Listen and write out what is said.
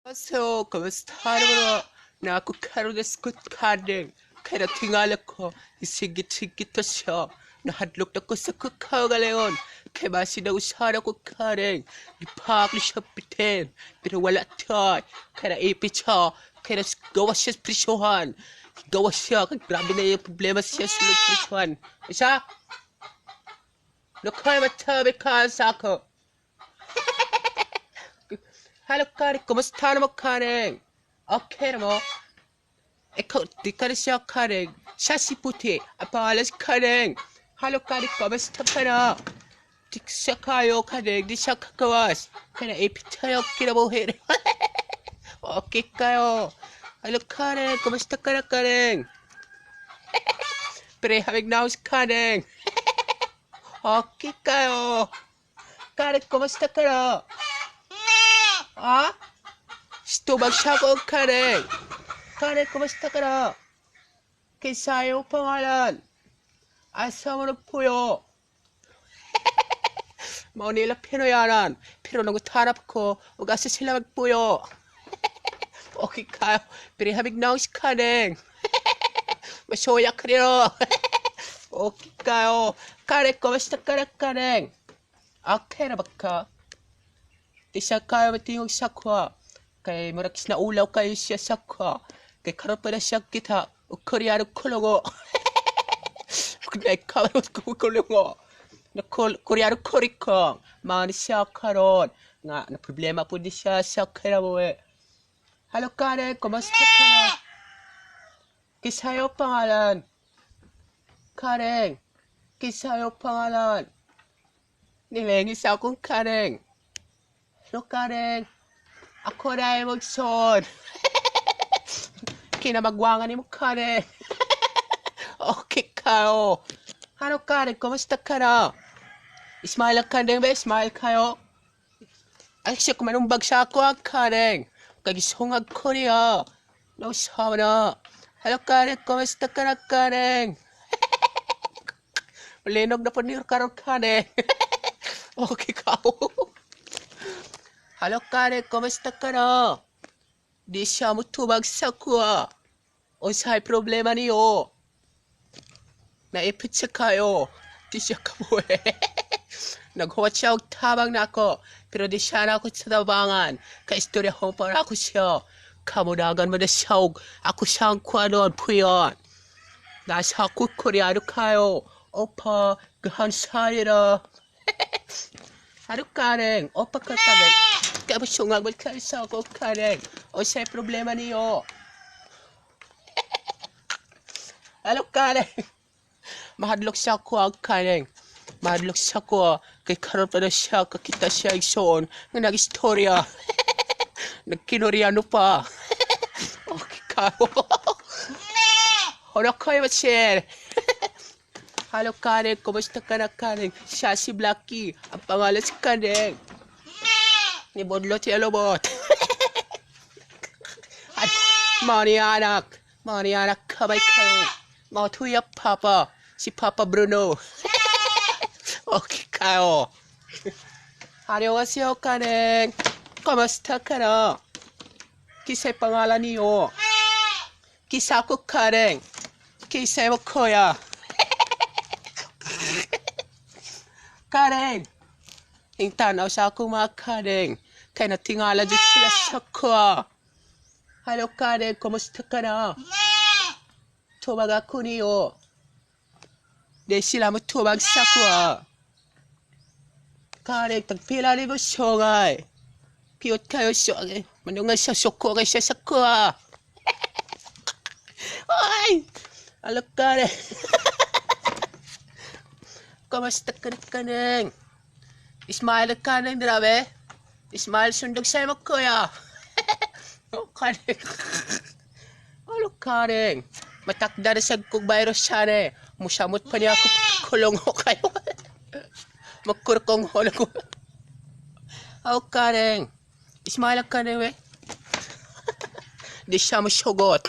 안녕하세요. kamusta na ako karon na skut kadeng kaya tingala ko isigit-sigit to siya nahadlok na ko sa kukagalingon kaya masin na usara ko kadeng ipak ni siya piten pero wala tayo kaya naipit siya kaya gawa siya sa presyohan gawa siya kaya grabe na yung problema siya sa presyohan isa nakaya matabi ka sa ako. Halo Karen, kumusta naman Karen? Okay naman. Ikaw, di ka na siya Karen. Siya si Puti. Ang pangalan si Karen. Halo Karen, kumusta ka na? Di siya kayo Karen, di siya kakawas. Kaya naipit tayo kinabuhin. Okay kayo. Halo Karen, kumusta ka na Karen? Prehamig na ako si Karen. Okay kayo. Karen, kumusta ka na? Ah? Stubag siya ko, Karen. Karen, kumusta ka na? Kaysa yung pangalan. Asa mo nagpuyo? Maunila Pinoyanan. Pero nung tarap ko, huwag asa sila magpuyo. Okay kayo. Pero habig na si Karen. Masoya ka rin. Okay kayo. Karen, kumusta ka na, Karen? Okay na ba ka? Di siya kaya matingog sa kwa. Kay marakis na ulaw kayo siya sa kwa. Kay karoon pa na siya kita. O koreano kulungo. Kaya karoon ko kulungo. Na koreano korikong. Mga siya karoon. Nga, na problema po di siya sa kaya mo eh. Hello Karen, kumusta ka na? Kisayo pangalan. Karen, kisayo pangalan. Nilengis akong Karen. No, Karen. Ako na yung magson. Kinamagwangan ni mo, Karen. Okay kayo. Ano, Karen? Kumusta ka na? Ismail ang Karen ba? Ismail kayo? Ay, siya kumanumbag siya ako, Karen. Kagisungag ko niya. Nausawa na. Hello, Karen. Kumusta ka na, Karen? Linog na po niyo, Karen. Okay kayo. Halo Karen, kumusta ka na? Di siya mo tubag sa kuha. O sa'y problema niyo. Naipit siya kayo. Di siya kamuwi. Naghuwat siya og tabang na ako. Pero di siya na ako sa tabangan. Kaistorya hong para ako siya. Kamudagan mo na siya og ako siya ang kuha doon, puyon. Nasa ako koreano kayo. Opa, gahan sa'yo na. Halo Karen, opa ka Karen. Kaya sungag mo kayo sa ako, Karen. O sa'y problema niyo. Halo, Karen. Mahadlok siya ko, Karen. Mahadlok siya ko. Kay karoon pa na siya, kakita siya igsoon. Nga nag-istorya. Nagkinoriano pa. Okay, kayo. Hola kayo, Machel. Halo, Karen. Kumusta ka na, Karen? Siya si Blackie. Ang pangalan si Karen. Ni Bodlot si Alobot. Mga ni anak, kabay kayo. Mga tuya Papa, si Papa Bruno. Okay kayo. Annyeonghaseyo, Karen. Kamusta ka na? Kisa'y pangalan niyo. Kisa ko, Karen. Kisa'y mo kuya. Karen. Yung tanaw sa akong mga Karen. Kaya natingala dyan sila sa kwa. Hello Karen, kumusta ka na? Tubag ako niyo. Di sila mo tubag sa kwa. Karen, tagpila ni mo siyongay. Cute kayo siyongay. Manungan siya suko kayo siya sa kwa. Ay! Hello Karen. Kumusta ka na Karen? Ismail ka na grabe. Ismail sundog sa'yo mo kuya. Oh, Karen. Ano, Karen? Matakda na sa kong virus siya na eh. Musamot pa niya ako kulong ho kayo. Magkurkong ho na ko. Oh, Karen. Ismail ka na eh. Di siya mo sugot.